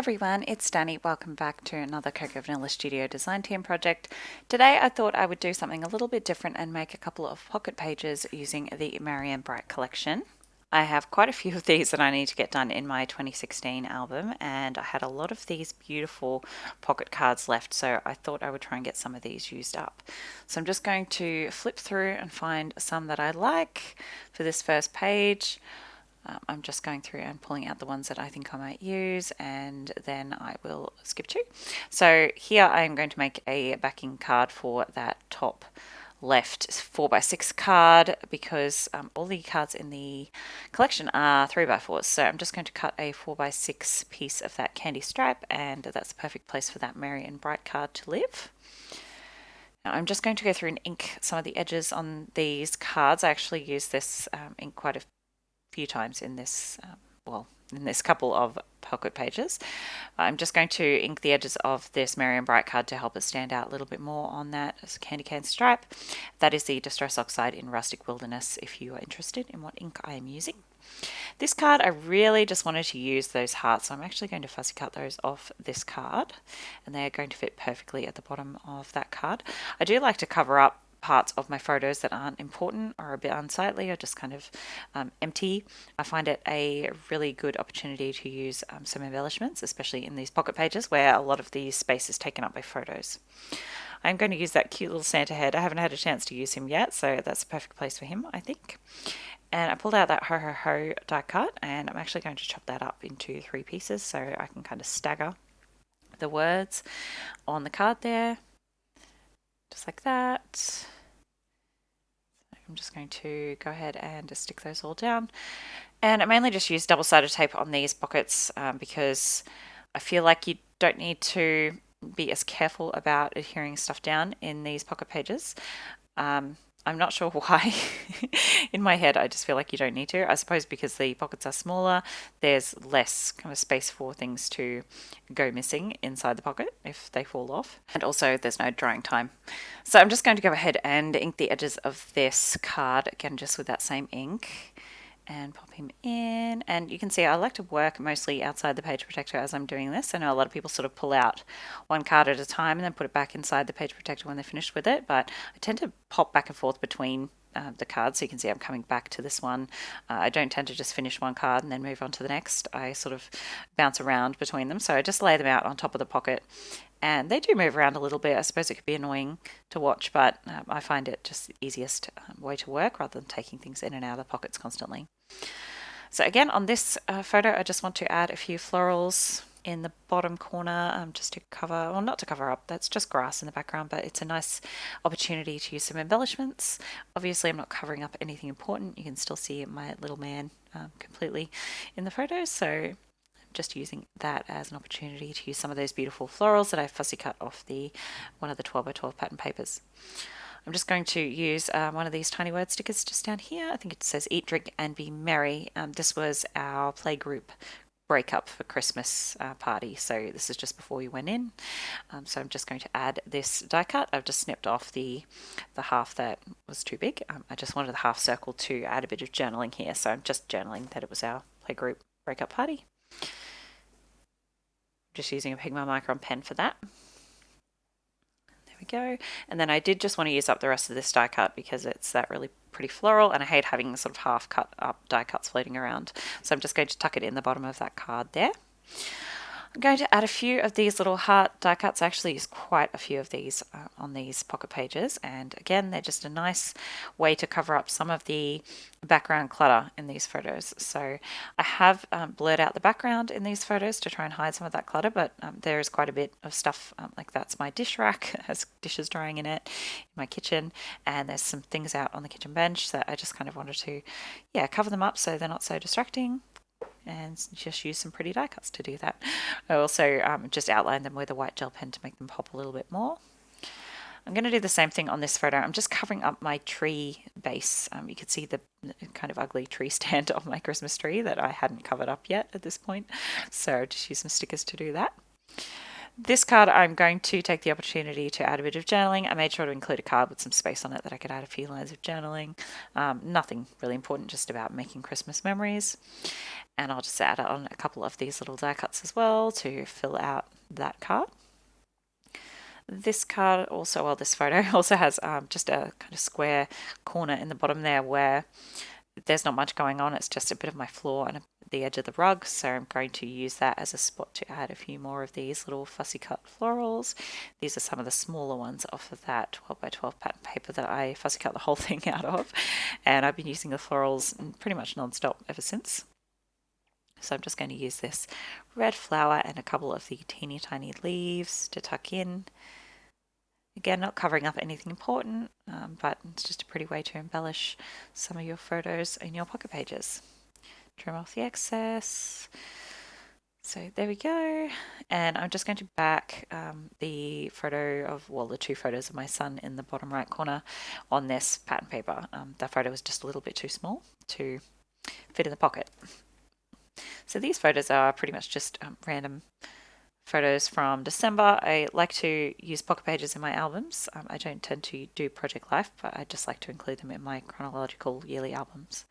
everyone, it's Danny. Welcome back to another Cocoa Vanilla Studio Design Team project. Today I thought I would do something a little bit different and make a couple of pocket pages using the Marianne Bright collection. I have quite a few of these that I need to get done in my 2016 album, and I had a lot of these beautiful pocket cards left, so I thought I would try and get some of these used up. So I'm just going to flip through and find some that I like for this first page. I'm just going through and pulling out the ones that I think I might use, and then I will skip to. So here I am going to make a backing card for that top left 4x6 card because all the cards in the collection are 3x4s. So I'm just going to cut a 4x6 piece of that candy stripe, and that's the perfect place for that Merry and Bright card to live. Now I'm just going to go through and ink some of the edges on these cards. I actually use this ink quite a few times in this in this couple of pocket pages. I'm just going to ink the edges of this Marianne Bright card to help it stand out a little bit more on that candy cane stripe. That is the Distress Oxide in Rustic Wilderness if you are interested in what ink I am using. This card I really just wanted to use those hearts, so I'm actually going to fussy cut those off this card, and they are going to fit perfectly at the bottom of that card. I do like to cover up parts of my photos that aren't important or a bit unsightly or just kind of empty. I find it a really good opportunity to use some embellishments, especially in these pocket pages where a lot of the space is taken up by photos. I'm going to use that cute little Santa head. I haven't had a chance to use him yet, so that's the perfect place for him, I think. And I pulled out that Ho Ho Ho die cut, and I'm actually going to chop that up into 3 pieces so I can kind of stagger the words on the card there. Just like that. I'm just going to go ahead and stick those all down. And I mainly just use double-sided tape on these pockets because I feel like you don't need to be as careful about adhering stuff down in these pocket pages. I'm not sure why. In my head, I just feel like you don't need to. I suppose because the pockets are smaller, there's less kind of space for things to go missing inside the pocket if they fall off. And also, there's no drying time. So I'm just going to go ahead and ink the edges of this card, again, just with that same ink. And pop him in, and you can see I like to work mostly outside the page protector as I'm doing this. I know a lot of people sort of pull out one card at a time and then put it back inside the page protector when they're finished with it, but I tend to pop back and forth between the cards, so you can see I'm coming back to this one. I don't tend to just finish one card and then move on to the next. I sort of bounce around between them, so I just lay them out on top of the pocket. And they do move around a little bit. I suppose it could be annoying to watch, but I find it just the easiest way to work rather than taking things in and out of the pockets constantly. So again, on this photo, I just want to add a few florals in the bottom corner just to cover, well, not to cover up, that's just grass in the background, but it's a nice opportunity to use some embellishments. Obviously, I'm not covering up anything important. You can still see my little man completely in the photo, so just using that as an opportunity to use some of those beautiful florals that I fussy cut off one of the 12x12 pattern papers. I'm just going to use one of these tiny word stickers just down here. I think it says Eat, Drink and Be Merry. This was our playgroup breakup for Christmas party, so this is just before we went in. So I'm just going to add this die cut. I've just snipped off the half that was too big. I just wanted the half circle to add a bit of journaling here, so I'm just journaling that it was our playgroup breakup party. Just using a Pigma Micron pen for that. There we go. And then I did just want to use up the rest of this die cut because it's that really pretty floral, and I hate having sort of half cut up die cuts floating around. So I'm just going to tuck it in the bottom of that card there. I'm going to add a few of these little heart die cuts. I actually use quite a few of these on these pocket pages, and again, they're just a nice way to cover up some of the background clutter in these photos. So I have blurred out the background in these photos to try and hide some of that clutter, but there is quite a bit of stuff, like that's my dish rack, has dishes drying in it, in my kitchen, and there's some things out on the kitchen bench that I just kind of wanted to, cover them up so they're not so distracting, and just use some pretty die cuts to do that. I also just outline them with a white gel pen to make them pop a little bit more. I'm going to do the same thing on this photo. I'm just covering up my tree base. You can see the kind of ugly tree stand of my Christmas tree that I hadn't covered up yet at this point. So just use some stickers to do that. This card, I'm going to take the opportunity to add a bit of journaling. I made sure to include a card with some space on it that I could add a few lines of journaling. Nothing really important, just about making Christmas memories. And I'll just add on a couple of these little die cuts as well to fill out that card. This card also, well, this photo also has just a kind of square corner in the bottom there where there's not much going on. It's just a bit of my floor and the edge of the rug. So I'm going to use that as a spot to add a few more of these little fussy cut florals. These are some of the smaller ones off of that 12 by 12 pattern paper that I fussy cut the whole thing out of. And I've been using the florals pretty much non-stop ever since. So I'm just going to use this red flower and a couple of the teeny tiny leaves to tuck in. Again, not covering up anything important, but it's just a pretty way to embellish some of your photos in your pocket pages. Trim off the excess. So there we go. And I'm just going to back the photo of, well, the two photos of my son in the bottom right corner on this pattern paper. That photo was just a little bit too small to fit in the pocket. So these photos are pretty much just random photos from December. I like to use pocket pages in my albums. I don't tend to do Project Life, but I just like to include them in my chronological yearly albums.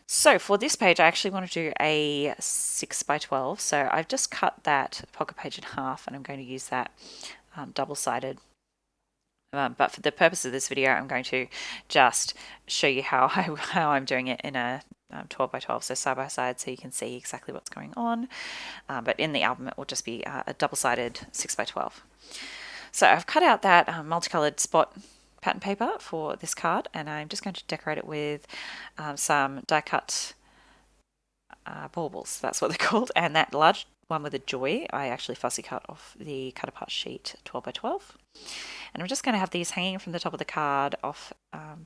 So for this page, I actually want to do a 6 by 12. So I've just cut that pocket page in half, and I'm going to use that double-sided. But for the purpose of this video, I'm going to just show you how I'm doing it in a 12 by 12, so side by side, so you can see exactly what's going on. But in the album, it will just be a double-sided 6 by 12. So I've cut out that multicolored spot pattern paper for this card, and I'm just going to decorate it with some die cut baubles. That's what they're called. And that large one with a joy, I actually fussy cut off the cut apart sheet 12 by 12. And I'm just going to have these hanging from the top of the card off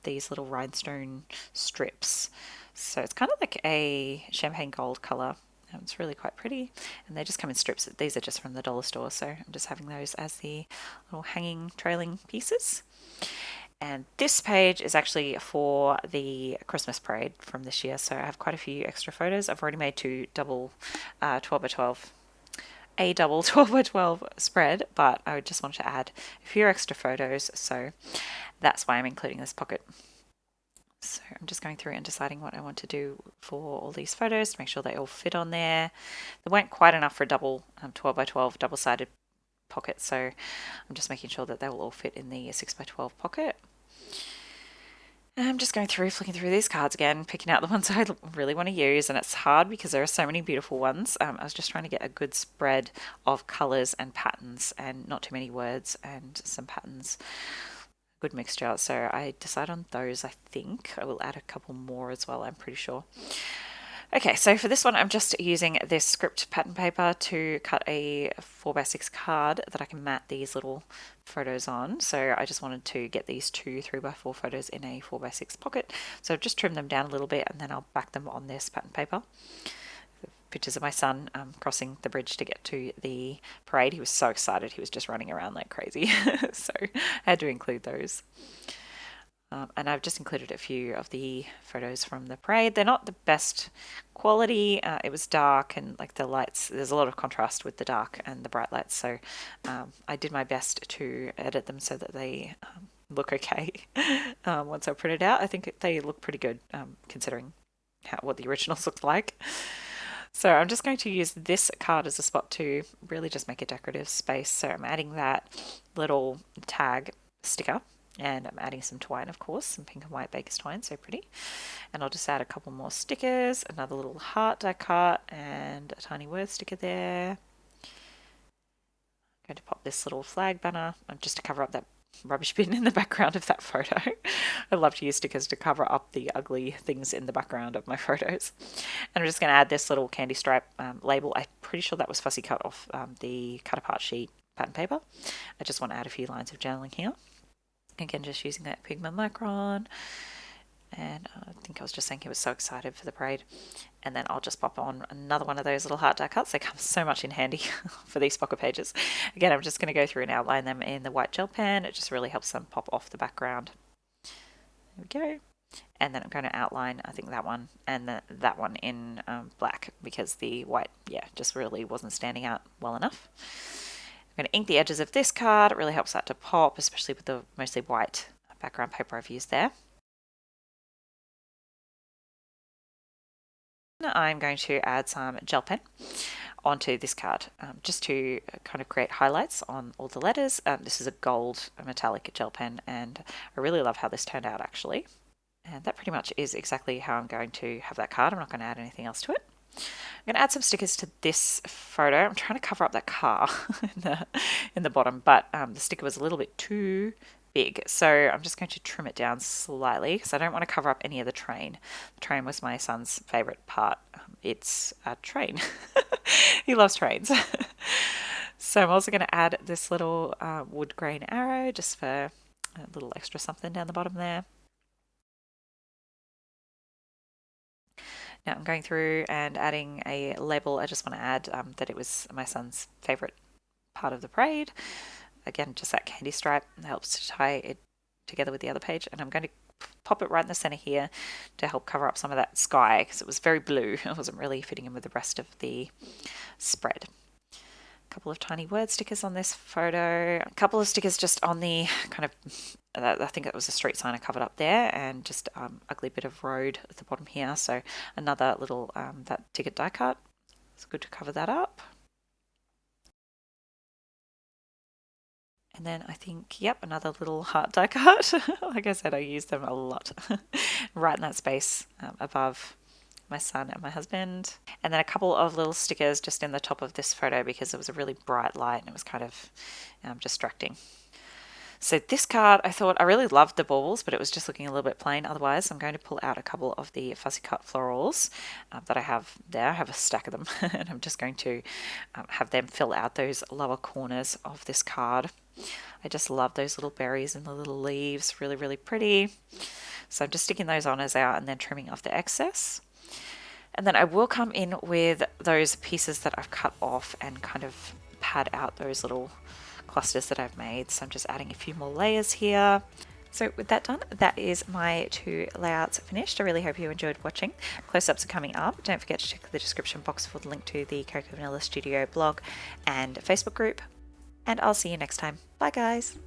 these little rhinestone strips. So it's kind of like a champagne gold colour. It's really quite pretty, and they just come in strips. These are just from the dollar store, so I'm just having those as the little hanging trailing pieces. And this page is actually for the Christmas parade from this year, so I have quite a few extra photos. I've already made two double 12 by 12, a double 12 by 12 spread, but I just wanted to add a few extra photos, so that's why I'm including this pocket. So I'm just going through and deciding what I want to do for all these photos to make sure they all fit on there. There weren't quite enough for a double 12 by 12 double-sided pocket, so I'm just making sure that they will all fit in the 6 by 12 pocket. And I'm just going through, flicking through these cards again, picking out the ones I really want to use, and it's hard because there are so many beautiful ones. I was just trying to get a good spread of colours and patterns and not too many words and some patterns. Good mixture. So I decide on those. I think I will add a couple more as well, I'm pretty sure. Okay, so for this one, I'm just using this script pattern paper to cut a 4x6 card that I can mat these little photos on. So I just wanted to get these two 3x4 photos in a 4x6 pocket. So I've just trimmed them down a little bit, and then I'll back them on this pattern paper. Pictures of my son crossing the bridge to get to the parade. He was so excited, he was just running around like crazy. So I had to include those. And I've just included a few of the photos from the parade. They're not the best quality. It was dark, and like the lights, there's a lot of contrast with the dark and the bright lights. So I did my best to edit them so that they look okay. Once I print it out, I think they look pretty good considering what the originals looked like. So I'm just going to use this card as a spot to really just make a decorative space. So I'm adding that little tag sticker, and I'm adding some twine, of course, some pink and white baker's twine, so pretty. And I'll just add a couple more stickers, another little heart die cut, and a tiny word sticker there. I'm going to pop this little flag banner just to cover up that rubbish bin in the background of that photo. I love to use stickers to cover up the ugly things in the background of my photos. And I'm just going to add this little candy stripe label. I'm pretty sure that was fussy cut off the cut apart sheet pattern paper. I just want to add a few lines of journaling here. Again, just using that Pigma Micron. And I think I was just saying he was so excited for the parade. And then I'll just pop on another one of those little heart die cuts. They come so much in handy for these pocket pages. Again, I'm just going to go through and outline them in the white gel pen. It just really helps them pop off the background. There we go. And then I'm going to outline, I think, that one and that one in black, because the white, just really wasn't standing out well enough. I'm going to ink the edges of this card. It really helps that to pop, especially with the mostly white background paper I've used there. I'm going to add some gel pen onto this card just to kind of create highlights on all the letters. This is a gold metallic gel pen, and I really love how this turned out actually. And that pretty much is exactly how I'm going to have that card. I'm not going to add anything else to it. I'm going to add some stickers to this photo. I'm trying to cover up that car in the bottom, but the sticker was a little bit too big. So I'm just going to trim it down slightly because I don't want to cover up any of the train. The train was my son's favorite part. It's a train. He loves trains. So I'm also going to add this little wood grain arrow just for a little extra something down the bottom there. Now I'm going through and adding a label. I just want to add that it was my son's favorite part of the parade. Again, just that candy stripe helps to tie it together with the other page. And I'm going to pop it right in the center here to help cover up some of that sky because it was very blue. It wasn't really fitting in with the rest of the spread. A couple of tiny word stickers on this photo. A couple of stickers just on the kind of, I think it was a street sign I covered up there, and just ugly bit of road at the bottom here. So another little, that ticket die cut. It's good to cover that up. And then I think, yep, another little heart die cut. Like I said, I use them a lot. Right in that space above my son and my husband. And then a couple of little stickers just in the top of this photo because it was a really bright light and it was kind of distracting. So this card, I thought I really loved the baubles, but it was just looking a little bit plain otherwise. I'm going to pull out a couple of the fussy cut florals that I have there. I have a stack of them and I'm just going to have them fill out those lower corners of this card. I just love those little berries and the little leaves, really, really pretty. So I'm just sticking those on as they are and then trimming off the excess. And then I will come in with those pieces that I've cut off and kind of pad out those little clusters that I've made. So I'm just adding a few more layers here. So with that done, that is my 2 layouts finished. I really hope you enjoyed watching. Close-ups are coming up. Don't forget to check the description box for the link to the Cocoa Vanilla Studio blog and Facebook group. And I'll see you next time. Bye guys.